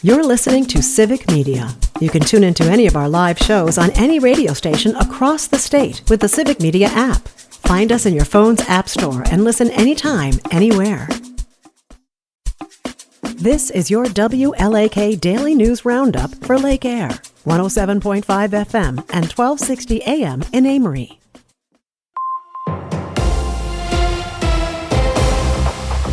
You're listening to Civic Media. You can tune into any of our live shows on any radio station across the state with the Civic Media app. Find us in your phone's app store and listen anytime, anywhere. This is your WLAK Daily News Roundup for Lake Air, 107.5 FM and 1260 AM in Amory.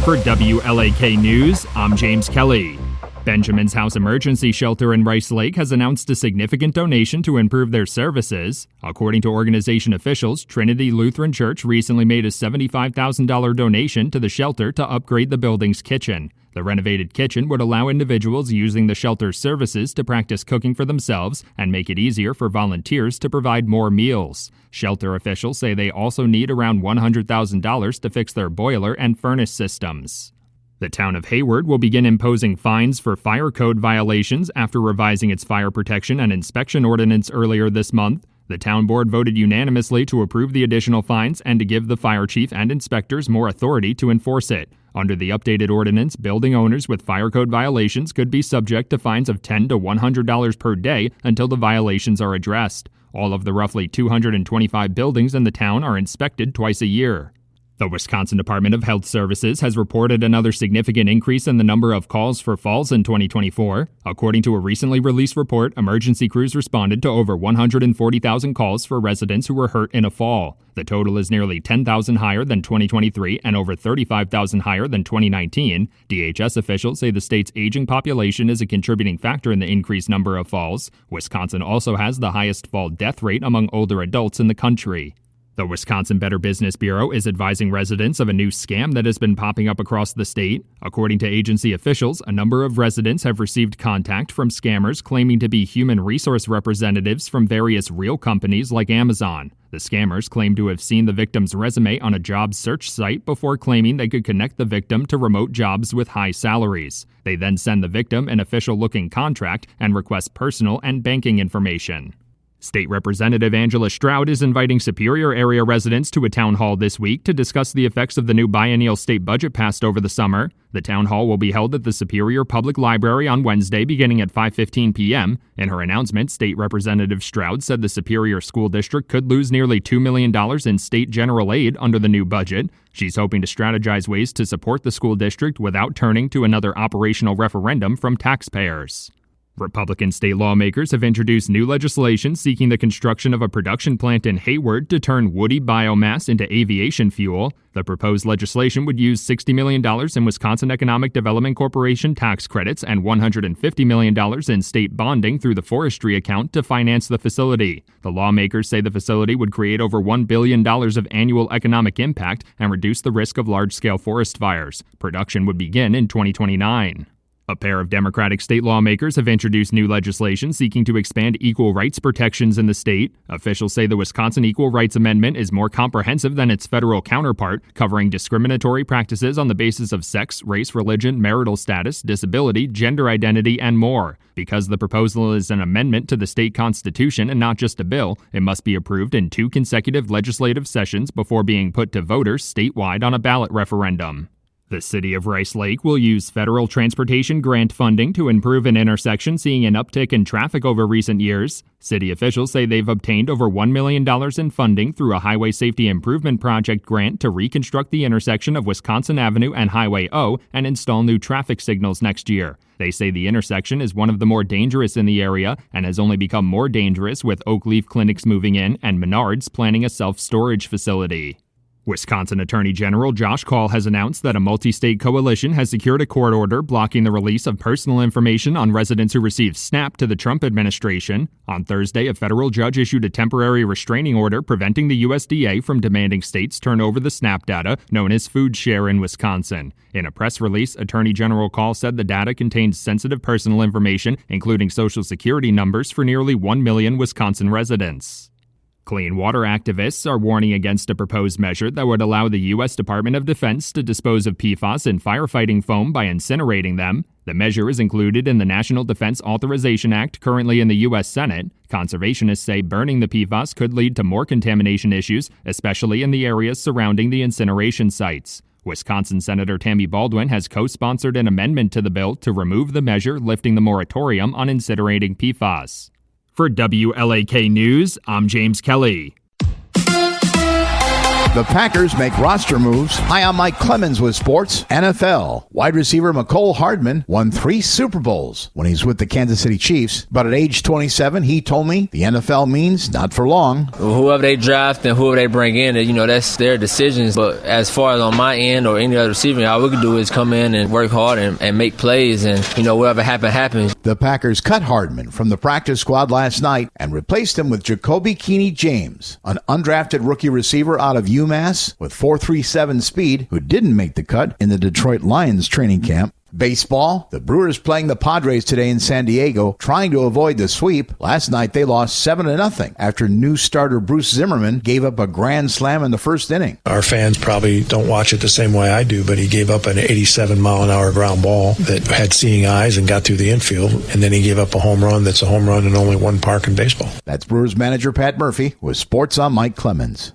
For WLAK News, I'm James Kelly. Benjamin's House Emergency Shelter in Rice Lake has announced a significant donation to improve their services. According to organization officials, Trinity Lutheran Church recently made a $75,000 donation to the shelter to upgrade the building's kitchen. The renovated kitchen would allow individuals using the shelter's services to practice cooking for themselves and make it easier for volunteers to provide more meals. Shelter officials say they also need around $100,000 to fix their boiler and furnace systems. The town of Hayward will begin imposing fines for fire code violations after revising its fire protection and inspection ordinance earlier this month. The town board voted unanimously to approve the additional fines and to give the fire chief and inspectors more authority to enforce it. Under the updated ordinance, building owners with fire code violations could be subject to fines of $10 to $100 per day until the violations are addressed. All of the roughly 225 buildings in the town are inspected twice a year. The Wisconsin Department of Health Services has reported another significant increase in the number of calls for falls in 2024. According to a recently released report, emergency crews responded to over 140,000 calls for residents who were hurt in a fall. The total is nearly 10,000 higher than 2023 and over 35,000 higher than 2019. DHS officials say the state's aging population is a contributing factor in the increased number of falls. Wisconsin also has the highest fall death rate among older adults in the country. The Wisconsin Better Business Bureau is advising residents of a new scam that has been popping up across the state. According to agency officials, a number of residents have received contact from scammers claiming to be human resource representatives from various real companies like Amazon. The scammers claim to have seen the victim's resume on a job search site before claiming they could connect the victim to remote jobs with high salaries. They then send the victim an official-looking contract and request personal and banking information. State Representative Angela Stroud is inviting Superior area residents to a town hall this week to discuss the effects of the new biennial state budget passed over the summer. The town hall will be held at the Superior Public Library on Wednesday beginning at 5:15 p.m. In her announcement, State Representative Stroud said the Superior School District could lose nearly $2 million in state general aid under the new budget. She's hoping to strategize ways to support the school district without turning to another operational referendum from taxpayers. Republican state lawmakers have introduced new legislation seeking the construction of a production plant in Hayward to turn woody biomass into aviation fuel. The proposed legislation would use $60 million in Wisconsin Economic Development Corporation tax credits and $150 million in state bonding through the forestry account to finance the facility. The lawmakers say the facility would create over $1 billion of annual economic impact and reduce the risk of large-scale forest fires. Production would begin in 2029. A pair of Democratic state lawmakers have introduced new legislation seeking to expand equal rights protections in the state. Officials say the Wisconsin Equal Rights Amendment is more comprehensive than its federal counterpart, covering discriminatory practices on the basis of sex, race, religion, marital status, disability, gender identity, and more. Because the proposal is an amendment to the state constitution and not just a bill, it must be approved in 2 consecutive legislative sessions before being put to voters statewide on a ballot referendum. The city of Rice Lake will use federal transportation grant funding to improve an intersection seeing an uptick in traffic over recent years. City officials say they've obtained over $1 million in funding through a Highway Safety Improvement Project grant to reconstruct the intersection of Wisconsin Avenue and Highway O and install new traffic signals next year. They say the intersection is one of the more dangerous in the area and has only become more dangerous with Oak Leaf clinics moving in and Menards planning a self-storage facility. Wisconsin Attorney General Josh Kaul has announced that a multi-state coalition has secured a court order blocking the release of personal information on residents who received SNAP to the Trump administration. On Thursday, a federal judge issued a temporary restraining order preventing the USDA from demanding states turn over the SNAP data, known as food share in Wisconsin. In a press release, Attorney General Kaul said the data contains sensitive personal information, including Social Security numbers for nearly 1 million Wisconsin residents. Clean water activists are warning against a proposed measure that would allow the U.S. Department of Defense to dispose of PFAS in firefighting foam by incinerating them. The measure is included in the National Defense Authorization Act currently in the U.S. Senate. Conservationists say burning the PFAS could lead to more contamination issues, especially in the areas surrounding the incineration sites. Wisconsin Senator Tammy Baldwin has co-sponsored an amendment to the bill to remove the measure lifting the moratorium on incinerating PFAS. For WLAK News, I'm James Kelly. The Packers make roster moves. Hi, I'm Mike Clemens with Sports. NFL. Wide receiver Mecole Hardman won 3 Super Bowls when he's with the Kansas City Chiefs. But at age 27, he told me the NFL means not for long. Whoever they draft and whoever they bring in, that's their decisions. But as far as on my end or any other receiver, all we can do is come in and work hard and make plays. And, whatever happens. The Packers cut Hardman from the practice squad last night and replaced him with Jacoby Keeney James, an undrafted rookie receiver out of UMass with 4.37 speed who didn't make the cut in the Detroit Lions training camp. Baseball, the Brewers playing the Padres today in San Diego, trying to avoid the sweep. Last night they lost 7-0 after new starter Bruce Zimmerman gave up a grand slam in the first inning. Our fans probably don't watch it the same way I do, but he gave up an 87-mile-an-hour ground ball that had seeing eyes and got through the infield, and then he gave up a home run that's a home run in only one park in baseball. That's Brewers manager Pat Murphy with Sports on Mike Clemens.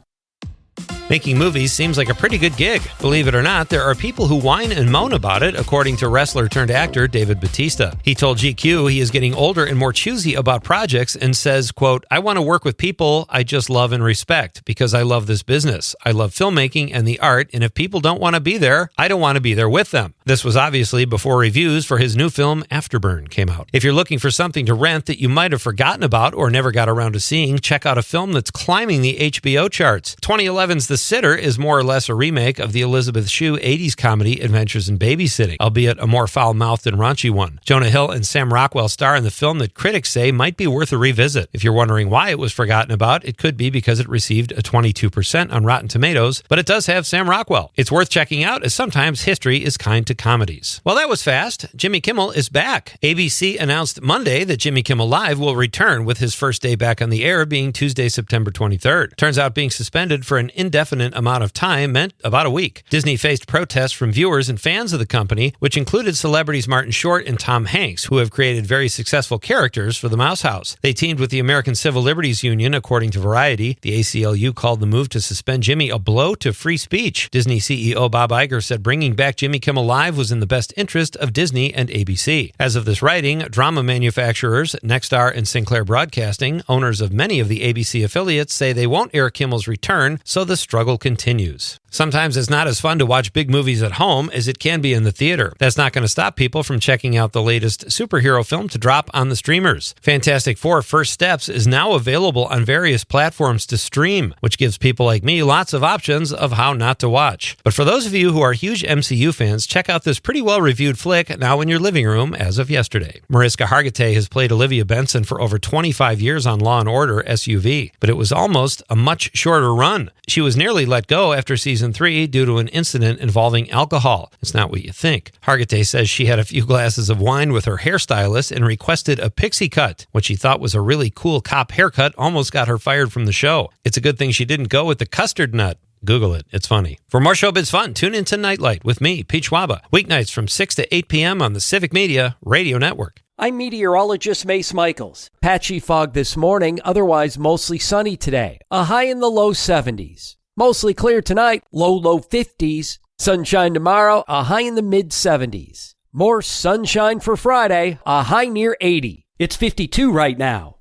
Making movies seems like a pretty good gig. Believe it or not, there are people who whine and moan about it, according to wrestler-turned-actor David Bautista. He told GQ he is getting older and more choosy about projects and says, quote, "I want to work with people I just love and respect because I love this business. I love filmmaking and the art, and if people don't want to be there, I don't want to be there with them." This was obviously before reviews for his new film, Afterburn, came out. If you're looking for something to rent that you might have forgotten about or never got around to seeing, check out a film that's climbing the HBO charts. 2011's The Sitter is more or less a remake of the Elizabeth Shue 80s comedy Adventures in Babysitting, albeit a more foul-mouthed and raunchy one. Jonah Hill and Sam Rockwell star in the film that critics say might be worth a revisit. If you're wondering why it was forgotten about, it could be because it received a 22% on Rotten Tomatoes, but it does have Sam Rockwell. It's worth checking out, as sometimes history is kind to comedies. Well, that was fast. Jimmy Kimmel is back. ABC announced Monday that Jimmy Kimmel Live will return, with his first day back on the air being Tuesday, September 23rd. Turns out being suspended for an indefinite amount of time meant about a week. Disney faced protests from viewers and fans of the company, which included celebrities Martin Short and Tom Hanks, who have created very successful characters for the Mouse House. They teamed with the American Civil Liberties Union, according to Variety. The ACLU called the move to suspend Jimmy a blow to free speech. Disney CEO Bob Iger said bringing back Jimmy Kimmel Live was in the best interest of Disney and ABC. As of this writing, drama manufacturers Nexstar and Sinclair Broadcasting, owners of many of the ABC affiliates, say they won't air Kimmel's return, so the struggle continues. Sometimes it's not as fun to watch big movies at home as it can be in the theater. That's not going to stop people from checking out the latest superhero film to drop on the streamers. Fantastic Four: First Steps is now available on various platforms to stream, which gives people like me lots of options of how not to watch. But for those of you who are huge MCU fans, check out this pretty well-reviewed flick now in your living room as of yesterday. Mariska Hargitay has played Olivia Benson for over 25 years on Law & Order SUV, but it was almost a much shorter run. She was nearly let go after season 3 due to an incident involving alcohol. It's not what you think. Hargitay says she had a few glasses of wine with her hairstylist and requested a pixie cut. What she thought was a really cool cop haircut almost got her fired from the show. It's a good thing she didn't go with the custard nut. Google it. It's funny. For more Showbiz fun, tune in to Nightlight with me, Pete Schwaba, weeknights from 6 to 8 p.m. on the Civic Media Radio Network. I'm meteorologist Mace Michaels. Patchy fog this morning, otherwise mostly sunny today. A high in the low 70s. Mostly clear tonight, low 50s. Sunshine tomorrow, a high in the mid 70s. More sunshine for Friday, a high near 80. It's 52 right now.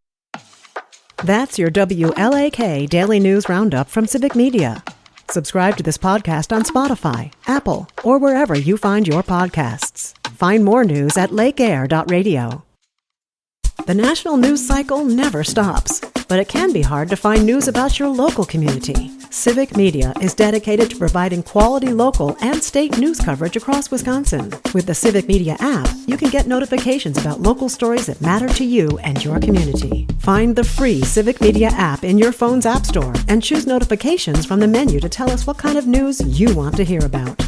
That's your WLAK Daily News Roundup from Civic Media. Subscribe to this podcast on Spotify, Apple, or wherever you find your podcasts. Find more news at lakeair.radio. The national news cycle never stops, but it can be hard to find news about your local community. Civic Media is dedicated to providing quality local and state news coverage across Wisconsin. With the Civic Media app, you can get notifications about local stories that matter to you and your community. Find the free Civic Media app in your phone's app store and choose notifications from the menu to tell us what kind of news you want to hear about.